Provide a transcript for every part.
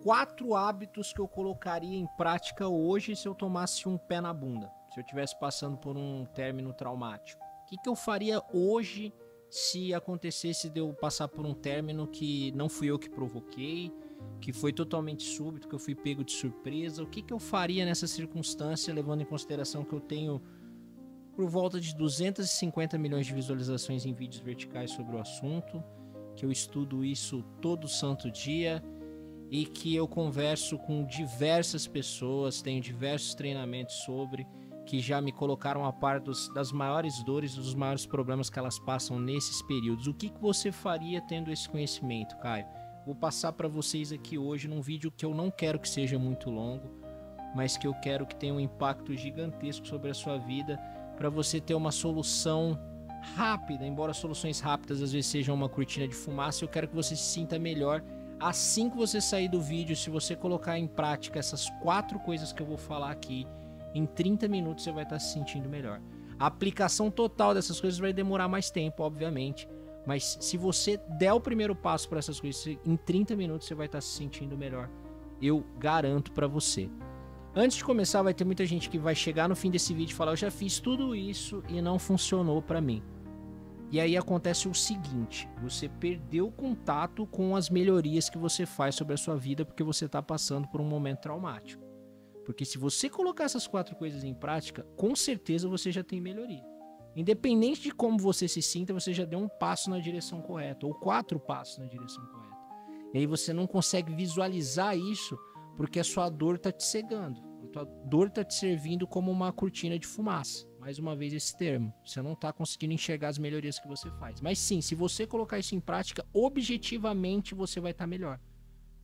4 hábitos que eu colocaria em prática hoje se eu tomasse um pé na bunda, se eu estivesse passando por um término traumático. O que eu faria hoje se acontecesse de eu passar por um término que não fui eu que provoquei, que foi totalmente súbito, que eu fui pego de surpresa? O que eu faria nessa circunstância, levando em consideração que eu tenho por volta de 250 milhões de visualizações em vídeos verticais sobre o assunto, que eu estudo isso todo santo dia e que eu converso com diversas pessoas, tenho diversos treinamentos sobre, que já me colocaram a par das maiores dores, dos maiores problemas que elas passam nesses períodos. O que você faria tendo esse conhecimento, Caio? Vou passar para vocês aqui hoje num vídeo que eu não quero que seja muito longo, mas que eu quero que tenha um impacto gigantesco sobre a sua vida, para você ter uma solução rápida. Embora soluções rápidas às vezes sejam uma cortina de fumaça, eu quero que você se sinta melhor assim que você sair do vídeo. Se você colocar em prática essas 4 coisas que eu vou falar aqui, em 30 minutos você vai estar se sentindo melhor. A aplicação total dessas coisas vai demorar mais tempo, obviamente, mas se você der o primeiro passo para essas coisas, em 30 minutos você vai estar se sentindo melhor. Eu garanto para você. Antes de começar, vai ter muita gente que vai chegar no fim desse vídeo e falar: eu já fiz tudo isso e não funcionou para mim. E aí acontece o seguinte: você perdeu contato com as melhorias que você faz sobre a sua vida porque você está passando por um momento traumático. Porque se você colocar essas 4 coisas em prática, com certeza você já tem melhoria. Independente de como você se sinta, você já deu um passo na direção correta, ou 4 passos na direção correta. E aí você não consegue visualizar isso porque a sua dor está te cegando. A tua dor está te servindo como uma cortina de fumaça. Mais uma vez esse termo. Você não está conseguindo enxergar as melhorias que você faz. Mas sim, se você colocar isso em prática, objetivamente você vai estar melhor.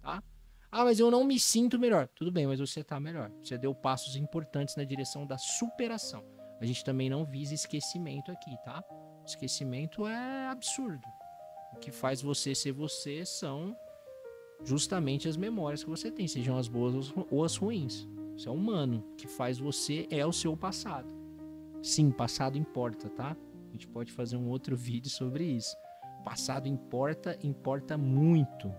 Tá? Ah, mas eu não me sinto melhor. Tudo bem, mas você está melhor. Você deu passos importantes na direção da superação. A gente também não visa esquecimento aqui, tá? Esquecimento é absurdo. O que faz você ser você são justamente as memórias que você tem, sejam as boas ou as ruins. Isso é humano. O que faz você é o seu passado. Sim, passado importa, tá? A gente pode fazer um outro vídeo sobre isso. Passado importa, importa muito.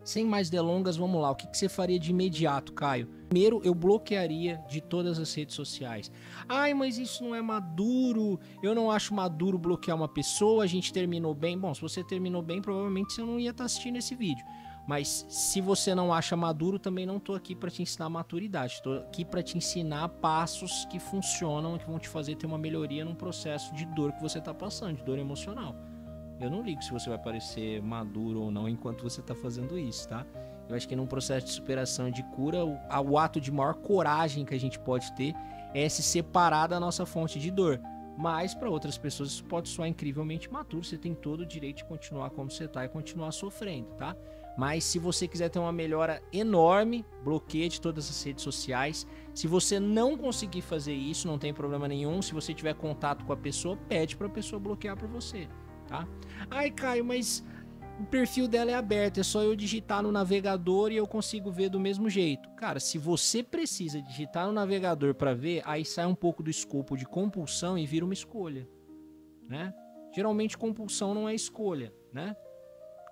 Sem mais delongas, vamos lá. O que você faria de imediato, Caio? Primeiro, eu bloquearia de todas as redes sociais. Ai, mas isso não é maduro. Eu não acho maduro bloquear uma pessoa. A gente terminou bem. Bom, se você terminou bem, provavelmente você não ia estar assistindo esse vídeo. Mas se você não acha maduro, também não tô aqui para te ensinar maturidade. Estou aqui para te ensinar passos que funcionam, que vão te fazer ter uma melhoria num processo de dor que você está passando, de dor emocional. Eu não ligo se você vai parecer maduro ou não enquanto você está fazendo isso, tá? Eu acho que num processo de superação e de cura, o ato de maior coragem que a gente pode ter é se separar da nossa fonte de dor. Mas para outras pessoas isso pode soar incrivelmente maturo. Você tem todo o direito de continuar como você está e continuar sofrendo, tá? Mas se você quiser ter uma melhora enorme, bloqueie de todas as redes sociais. Se você não conseguir fazer isso, não tem problema nenhum. Se você tiver contato com a pessoa, pede para a pessoa bloquear por você, tá? Ai, Caio, mas o perfil dela é aberto, é só eu digitar no navegador e eu consigo ver do mesmo jeito. Cara, se você precisa digitar no navegador para ver, aí sai um pouco do escopo de compulsão e vira uma escolha, né? Geralmente compulsão não é escolha, né?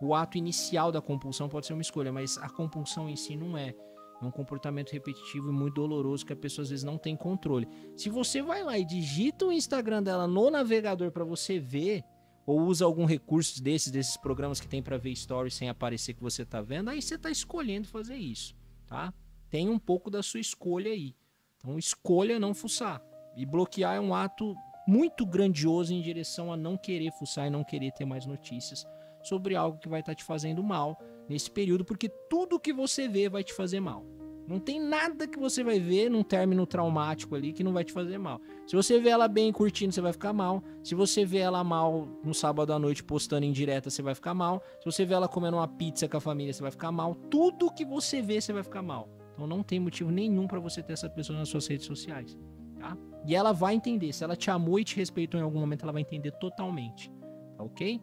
O ato inicial da compulsão pode ser uma escolha, mas a compulsão em si não é. É um comportamento repetitivo e muito doloroso que a pessoa às vezes não tem controle. Se você vai lá e digita o Instagram dela no navegador para você ver, ou usa algum recurso desses programas que tem para ver stories sem aparecer que você tá vendo, aí você tá escolhendo fazer isso, tá? Tem um pouco da sua escolha aí. Então escolha não fuçar. E bloquear é um ato muito grandioso em direção a não querer fuçar e não querer ter mais notícias sobre algo que vai estar te fazendo mal nesse período, porque tudo que você vê vai te fazer mal. Não tem nada que você vai ver num término traumático ali que não vai te fazer mal. Se você vê ela bem curtindo, você vai ficar mal. Se você vê ela mal no sábado à noite postando em direta, você vai ficar mal. Se você vê ela comendo uma pizza com a família, você vai ficar mal. Tudo que você vê, você vai ficar mal. Então não tem motivo nenhum para você ter essa pessoa nas suas redes sociais, tá? E ela vai entender. Se ela te amou e te respeitou em algum momento, ela vai entender totalmente, tá ok?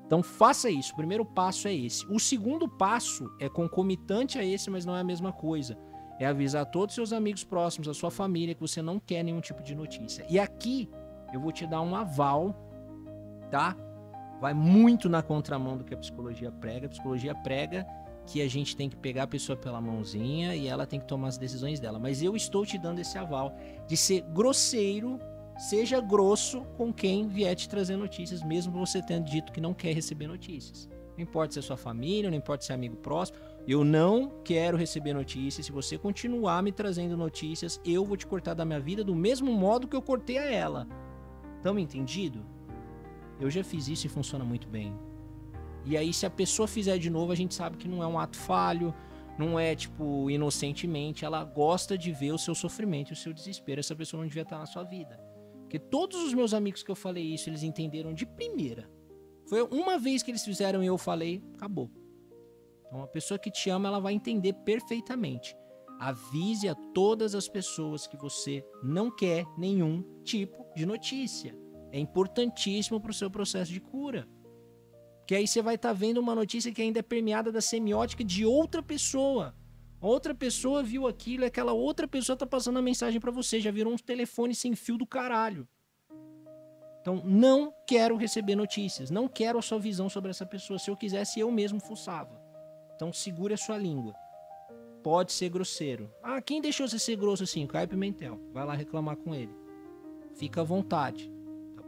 Então faça isso, o primeiro passo é esse. O segundo passo é concomitante a esse, mas não é a mesma coisa. É avisar todos os seus amigos próximos, a sua família, que você não quer nenhum tipo de notícia. E aqui eu vou te dar um aval, tá? Vai muito na contramão do que a psicologia prega. A psicologia prega que a gente tem que pegar a pessoa pela mãozinha e ela tem que tomar as decisões dela. Mas eu estou te dando esse aval de ser grosseiro, seja grosso com quem vier te trazer notícias, mesmo você tendo dito que não quer receber notícias. Não importa se é sua família, não importa se é amigo próximo, eu não quero receber notícias. Se você continuar me trazendo notícias, eu vou te cortar da minha vida do mesmo modo que eu cortei a ela. Tamo entendido? Eu já fiz isso e funciona muito bem. E aí, se a pessoa fizer de novo, a gente sabe que não é um ato falho, não é, tipo, inocentemente. Ela gosta de ver o seu sofrimento e o seu desespero. Essa pessoa não devia estar na sua vida. Porque todos os meus amigos que eu falei isso, eles entenderam de primeira. Foi uma vez que eles fizeram e eu falei, acabou. Então, a pessoa que te ama, ela vai entender perfeitamente. Avise a todas as pessoas que você não quer nenhum tipo de notícia. É importantíssimo para o seu processo de cura. Que aí você vai estar vendo uma notícia que ainda é permeada da semiótica de outra pessoa. Outra pessoa viu aquilo e aquela outra pessoa está passando a mensagem para você. Já virou um telefone sem fio do caralho. Então, não quero receber notícias. Não quero a sua visão sobre essa pessoa. Se eu quisesse, eu mesmo fuçava. Então, segure a sua língua. Pode ser grosseiro. Ah, quem deixou você ser grosso assim? Caio Pimentel. Vai lá reclamar com ele. Fica à vontade.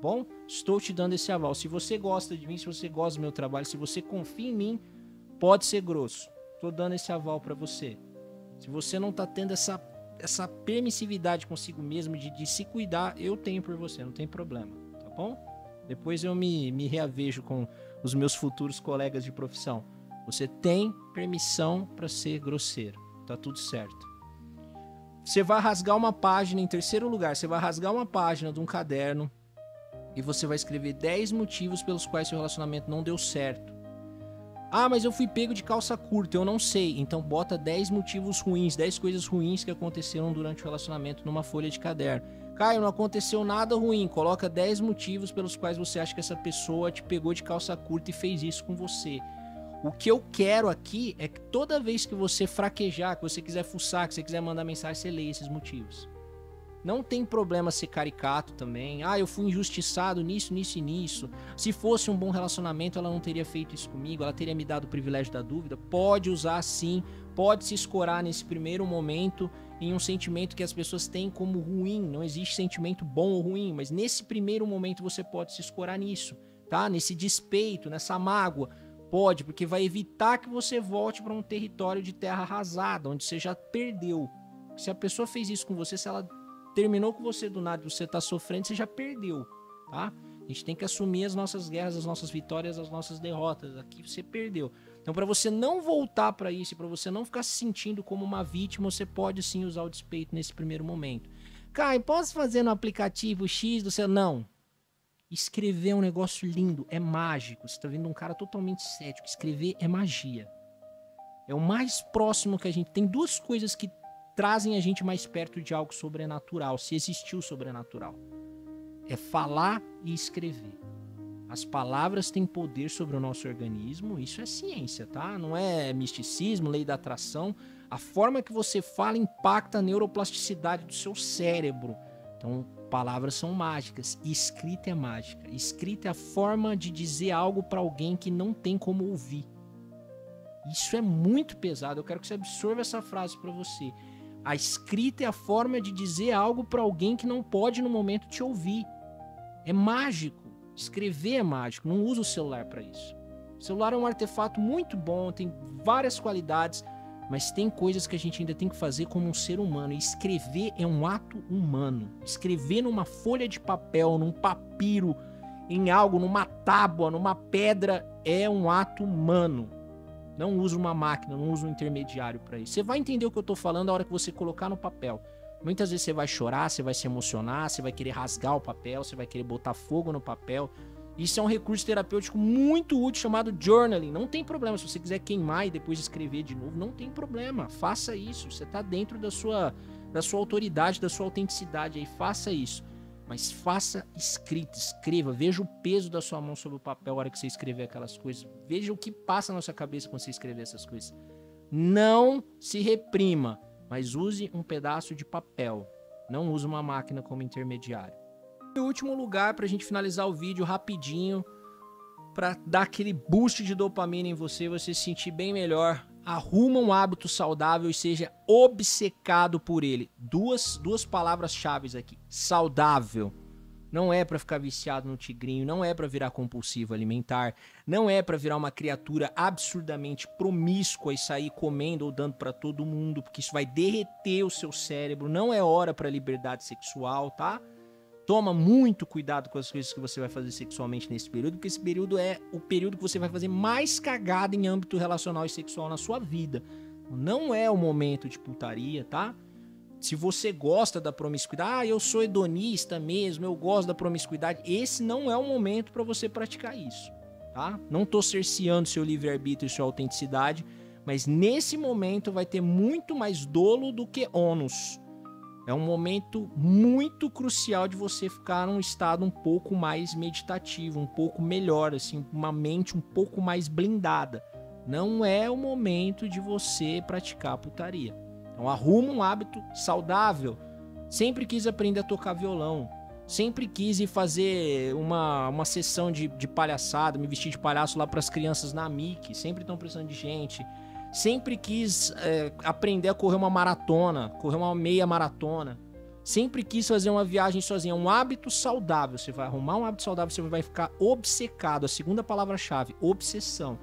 Bom? Estou te dando esse aval. Se você gosta de mim, se você gosta do meu trabalho, se você confia em mim, pode ser grosso. Estou dando esse aval para você. Se você não está tendo essa permissividade consigo mesmo de se cuidar, eu tenho por você, não tem problema, tá bom? Depois eu me reavejo com os meus futuros colegas de profissão. Você tem permissão para ser grosseiro, tá tudo certo. Você vai rasgar uma página, em terceiro lugar, você vai rasgar uma página de um caderno e você vai escrever 10 motivos pelos quais seu relacionamento não deu certo. Ah, mas eu fui pego de calça curta, eu não sei. Então bota 10 motivos ruins, 10 coisas ruins que aconteceram durante o relacionamento numa folha de caderno. Caio, não aconteceu nada ruim. Coloca 10 motivos pelos quais você acha que essa pessoa te pegou de calça curta e fez isso com você. O que eu quero aqui é que toda vez que você fraquejar, que você quiser fuçar, que você quiser mandar mensagem, você leia esses motivos. Não tem problema ser caricato também. Ah, eu fui injustiçado nisso, nisso e nisso. Se fosse um bom relacionamento, ela não teria feito isso comigo. Ela teria me dado o privilégio da dúvida. Pode usar sim. Pode se escorar nesse primeiro momento em um sentimento que as pessoas têm como ruim. Não existe sentimento bom ou ruim, mas nesse primeiro momento você pode se escorar nisso, tá? Nesse despeito, nessa mágoa. Pode, porque vai evitar que você volte para um território de terra arrasada, onde você já perdeu. Se a pessoa fez isso com você, se ela terminou com você do nada e você tá sofrendo, você já perdeu, tá? A gente tem que assumir as nossas guerras, as nossas vitórias, as nossas derrotas. Aqui você perdeu. Então, para você não voltar para isso, para você não ficar se sentindo como uma vítima, você pode sim usar o despeito nesse primeiro momento. Caio, posso fazer no aplicativo X do seu... Não. Escrever é um negócio lindo, é mágico. Você tá vendo um cara totalmente cético. Escrever é magia. É o mais próximo que a gente... Tem duas coisas que trazem a gente mais perto de algo sobrenatural, se existiu sobrenatural. É falar e escrever. As palavras têm poder sobre o nosso organismo, isso é ciência, tá? Não é misticismo, lei da atração. A forma que você fala impacta a neuroplasticidade do seu cérebro. Então, palavras são mágicas, escrita é mágica. Escrita é a forma de dizer algo para alguém que não tem como ouvir. Isso é muito pesado, eu quero que você absorva essa frase para você. A escrita é a forma de dizer algo para alguém que não pode no momento te ouvir. É mágico. Escrever é mágico. Não usa o celular para isso. O celular é um artefato muito bom, tem várias qualidades, mas tem coisas que a gente ainda tem que fazer como um ser humano. E escrever é um ato humano. Escrever numa folha de papel, num papiro, em algo, numa tábua, numa pedra, é um ato humano. Não usa uma máquina, não usa um intermediário para isso. Você vai entender o que eu tô falando a hora que você colocar no papel. Muitas vezes você vai chorar, você vai se emocionar, você vai querer rasgar o papel, você vai querer botar fogo no papel. Isso é um recurso terapêutico muito útil chamado journaling. Não tem problema, se você quiser queimar e depois escrever de novo, não tem problema. Faça isso, você tá dentro da sua autoridade, da sua autenticidade aí, faça isso. Mas faça escrita, escreva, veja o peso da sua mão sobre o papel na hora que você escrever aquelas coisas. Veja o que passa na sua cabeça quando você escrever essas coisas. Não se reprima, mas use um pedaço de papel. Não use uma máquina como intermediário. E o último lugar, para a gente finalizar o vídeo rapidinho, para dar aquele boost de dopamina em você, você se sentir bem melhor Arruma um hábito saudável e seja obcecado por ele. Duas palavras-chave aqui. Saudável. Não é pra ficar viciado no tigrinho, não é pra virar compulsivo alimentar, não é pra virar uma criatura absurdamente promíscua e sair comendo ou dando pra todo mundo, porque isso vai derreter o seu cérebro. Não é hora pra liberdade sexual, tá? Toma muito cuidado com as coisas que você vai fazer sexualmente nesse período, porque esse período é o período que você vai fazer mais cagada em âmbito relacional e sexual na sua vida. Não é o momento de putaria, tá? Se você gosta da promiscuidade, eu sou hedonista mesmo, eu gosto da promiscuidade, esse não é o momento para você praticar isso, tá? Não tô cerceando seu livre-arbítrio e sua autenticidade, mas nesse momento vai ter muito mais dolo do que ônus. É um momento muito crucial de você ficar num estado um pouco mais meditativo, um pouco melhor, assim, uma mente um pouco mais blindada. Não é o momento de você praticar putaria. Então arruma um hábito saudável. Sempre quis aprender a tocar violão. Sempre quis ir fazer uma sessão de palhaçada, me vestir de palhaço lá para as crianças na Mickey. Sempre estão precisando de gente. Sempre quis aprender a correr uma maratona, correr uma meia maratona. Sempre quis fazer uma viagem sozinho. É um hábito saudável. Você vai arrumar um hábito saudável, você vai ficar obcecado. A segunda palavra-chave, obsessão.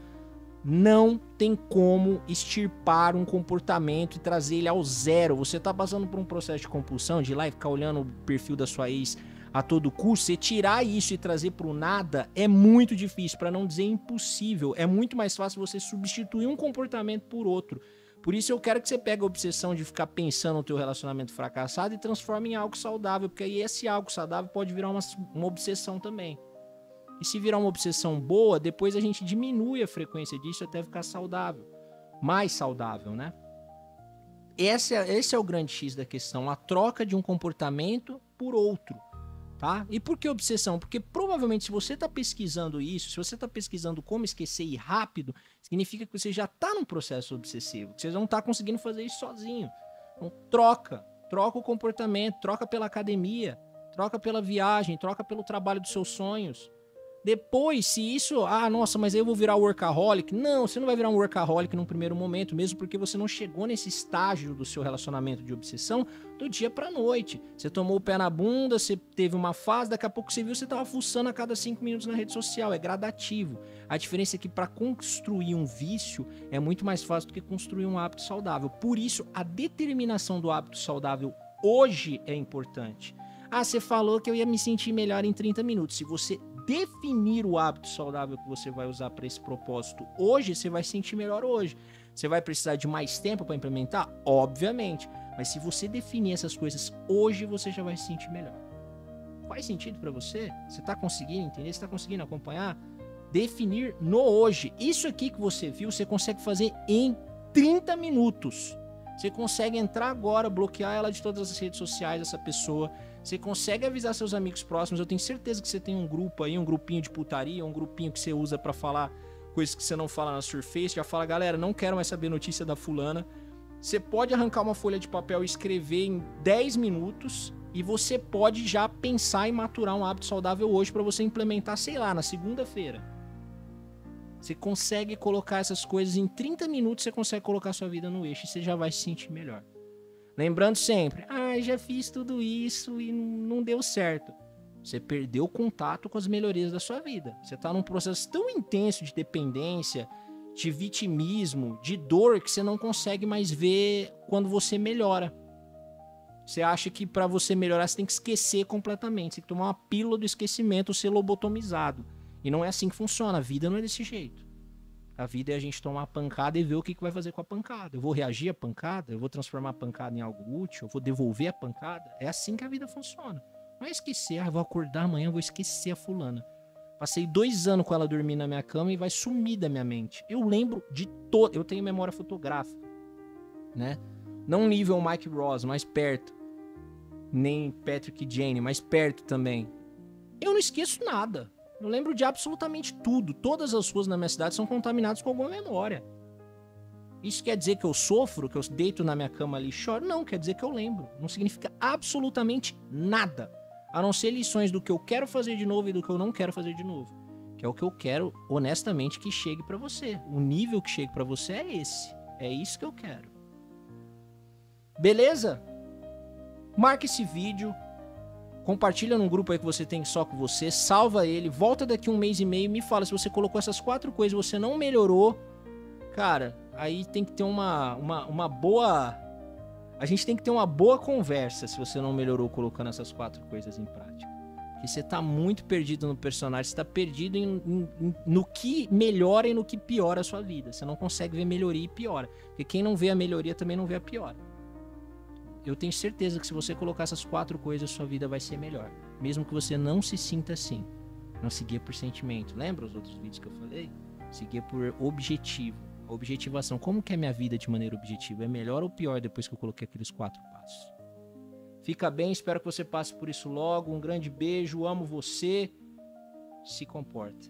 Não tem como extirpar um comportamento e trazer ele ao zero. Você tá passando por um processo de compulsão, de ir lá e ficar olhando o perfil da sua ex a todo custo. Você tirar isso e trazer pro nada é muito difícil, para não dizer impossível. É muito mais fácil você substituir um comportamento por outro. Por isso eu quero que você pegue a obsessão de ficar pensando no teu relacionamento fracassado e transforme em algo saudável, porque aí esse algo saudável pode virar uma obsessão também. E se virar uma obsessão boa, depois a gente diminui a frequência disso até ficar saudável. Mais saudável, né? Esse é o grande X da questão. A troca de um comportamento por outro, tá? E por que obsessão? Porque provavelmente se você está pesquisando isso, se você está pesquisando como esquecer e rápido, significa que você já está num processo obsessivo, que você não está conseguindo fazer isso sozinho. Então troca o comportamento, troca pela academia, troca pela viagem, troca pelo trabalho dos seus sonhos. Depois, se isso... nossa, mas aí eu vou virar workaholic. Não, você não vai virar um workaholic num primeiro momento, mesmo porque você não chegou nesse estágio do seu relacionamento de obsessão do dia pra noite. Você tomou o pé na bunda, você teve uma fase, daqui a pouco você viu, você tava fuçando a cada 5 minutos na rede social. É gradativo. A diferença é que para construir um vício é muito mais fácil do que construir um hábito saudável. Por isso, a determinação do hábito saudável hoje é importante. Você falou que eu ia me sentir melhor em 30 minutos. Se você definir o hábito saudável que você vai usar para esse propósito hoje, você vai se sentir melhor hoje. Você vai precisar de mais tempo para implementar? Obviamente. Mas se você definir essas coisas hoje, você já vai se sentir melhor. Faz sentido para você? Você está conseguindo entender? Você está conseguindo acompanhar? Definir no hoje. Isso aqui que você viu, você consegue fazer em 30 minutos. Você consegue entrar agora, bloquear ela de todas as redes sociais, essa pessoa. Você consegue avisar seus amigos próximos. Eu tenho certeza que você tem um grupo aí, um grupinho de putaria, um grupinho que você usa pra falar coisas que você não fala na Surface. Já fala, galera, não quero mais saber notícia da fulana. Você pode arrancar uma folha de papel e escrever em 10 minutos e você pode já pensar em maturar um hábito saudável hoje pra você implementar, sei lá, na segunda-feira. Você consegue colocar essas coisas em 30 minutos, você consegue colocar sua vida no eixo e você já vai se sentir melhor. Lembrando sempre, já fiz tudo isso e não deu certo. Você perdeu o contato com as melhorias da sua vida. Você está num processo tão intenso de dependência, de vitimismo, de dor, que você não consegue mais ver quando você melhora. Você acha que para você melhorar você tem que esquecer completamente. Você tem que tomar uma pílula do esquecimento ou ser lobotomizado. E não é assim que funciona. A vida não é desse jeito. A vida é a gente tomar a pancada e ver o que vai fazer com a pancada. Eu vou reagir à pancada? Eu vou transformar a pancada em algo útil? Eu vou devolver a pancada? É assim que a vida funciona. Não é esquecer, eu vou acordar amanhã, eu vou esquecer a fulana. Passei 2 anos com ela dormindo na minha cama e vai sumir da minha mente. Eu lembro de todo... Eu tenho memória fotográfica, né? Não nível Mike Ross, mais perto. Nem Patrick Jane, mais perto também. Eu não esqueço nada. Eu lembro de absolutamente tudo. Todas as ruas na minha cidade são contaminadas com alguma memória. Isso quer dizer que eu sofro, que eu deito na minha cama ali e choro? Não, quer dizer que eu lembro. Não significa absolutamente nada. A não ser lições do que eu quero fazer de novo e do que eu não quero fazer de novo. Que é o que eu quero, honestamente, que chegue pra você. O nível que chegue pra você é esse. É isso que eu quero. Beleza? Marca esse vídeo. Compartilha num grupo aí que você tem só com você. Salva ele. Volta daqui 1 mês e meio e me fala se você colocou essas 4 coisas e você não melhorou. Cara, aí tem que ter uma boa... A gente tem que ter uma boa conversa se você não melhorou colocando essas 4 coisas em prática. Porque você tá muito perdido no personagem. Você tá perdido no que melhora e no que piora a sua vida. Você não consegue ver melhoria e piora. Porque quem não vê a melhoria também não vê a piora. Eu tenho certeza que se você colocar essas 4 coisas, sua vida vai ser melhor. Mesmo que você não se sinta assim. Não seguia por sentimento. Lembra os outros vídeos que eu falei? Seguia por objetivo. A objetivação. Como que é minha vida de maneira objetiva? É melhor ou pior depois que eu coloquei aqueles 4 passos? Fica bem, espero que você passe por isso logo. Um grande beijo, amo você. Se comporta.